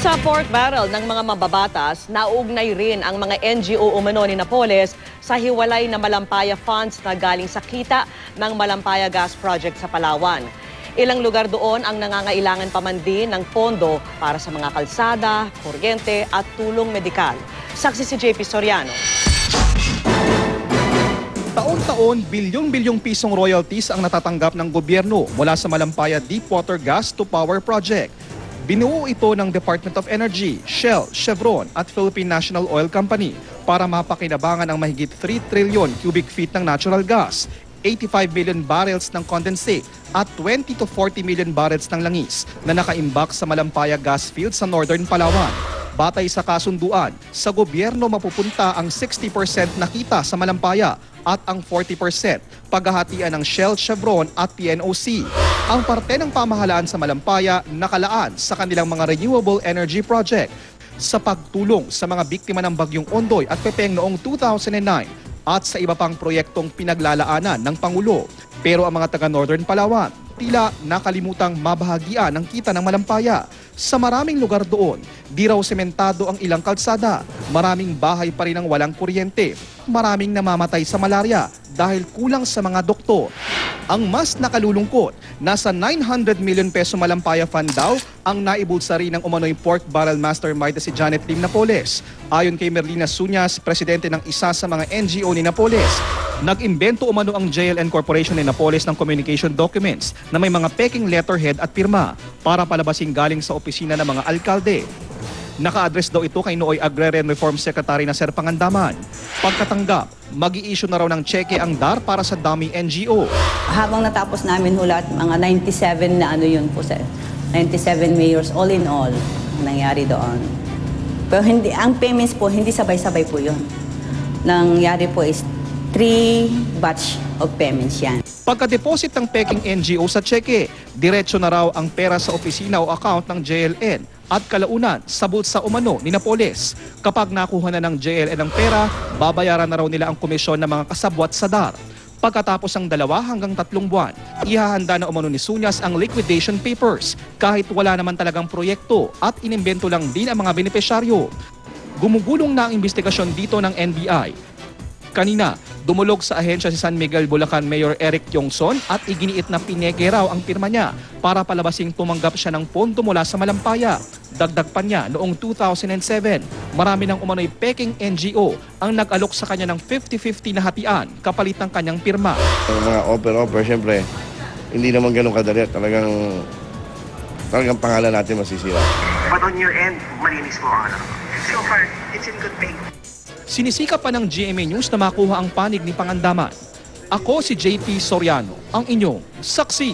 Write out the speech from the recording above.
Sa pork barrel ng mga mababatas, nauugnay rin ang mga NGO umano ni Napoles sa hiwalay na Malampaya funds na galing sa kita ng Malampaya Gas Project sa Palawan. Ilang lugar doon ang nangangailangan pa man din ng pondo para sa mga kalsada, kuryente at tulong medikal. Saksi si JP Soriano. Taon-taon, bilyon-bilyong pisong royalties ang natatanggap ng gobyerno mula sa Malampaya Deepwater Gas to Power Project. Binuo ito ng Department of Energy, Shell, Chevron at Philippine National Oil Company para mapakinabangan ang mahigit 3 trillion cubic feet ng natural gas, 85 million barrels ng condensate at 20 to 40 million barrels ng langis na nakaimbak sa Malampaya gas field sa Northern Palawan. Batay sa kasunduan, sa gobyerno mapupunta ang 60% na kita sa Malampaya at ang 40% paghahatian ng Shell, Chevron at PNOC. Ang parte ng pamahalaan sa Malampaya nakalaan sa kanilang mga renewable energy project sa pagtulong sa mga biktima ng bagyong Ondoy at Pepeng noong 2009 at sa iba pang proyektong pinaglalaanan ng Pangulo. Pero ang mga taga Northern Palawan tila nakalimutang mabahagian ng kita ng Malampaya. Sa maraming lugar doon, di raw sementado ang ilang kalsada. Maraming bahay pa rin ang walang kuryente. Maraming namamatay sa malaria dahil kulang sa mga doktor. Ang mas nakalulungkot, nasa 900 million peso Malampaya Fund daw ang naibulsa rin ng umano'y pork barrel mastermind na si Janet Lim Napoles. Ayon kay Merlina Suñas, presidente ng isa sa mga NGO ni Napoles, nag-imbento umano ang JLN Corporation ni Napoles ng communication documents na may mga peking letterhead at pirma para palabasing galing sa opisina ng mga alkalde. Naka-address daw ito kay nooy Agrarian Reform Secretary na Sir Pangandaman. Pagkatanggap, mag-i-issue na raw ng cheque ang DAR para sa dummy NGO. Habang natapos namin hulat, mga 97 na ano yun po sir. 97 mayors all in all ang nangyari doon. Pero hindi, ang payments po, hindi sabay-sabay po yun. Nangyari po is 3 batch of payments yan. Pagka-deposit ng peking NGO sa cheque, diretso na raw ang pera sa opisina o account ng JLN at kalaunan sa bulsa umano ni Napoles. Kapag nakuha na ng JLN ang pera, babayaran na raw nila ang komisyon ng mga kasabwat sa DAR. Pagkatapos ng 2 hanggang 3 buwan, ihahanda na umano ni Suñas ang liquidation papers kahit wala naman talagang proyekto at inimbento lang din ang mga benepisyaryo. Gumugulong na ang investigasyon dito ng NBI. Kanina, dumulog sa ahensya si San Miguel, Bulacan Mayor Eric Yongson at iginiit na pineke raw ang pirma niya para palabasing tumanggap siya ng pondo mula sa Malampaya. Dagdag pa niya, noong 2007, marami ng umano'y peking NGO ang nag-alok sa kanya ng 50-50 na hatian kapalit ng kanyang pirma. Ang mga offer, syempre, hindi naman ganun kadali. Talagang pangalan natin masisira. But on your end, malinis po ang ano. So far, it's in good faith. Sinisika pa ng GMA News na makuha ang panig ni Pangandaman. Ako si JP Soriano, ang inyong saksi.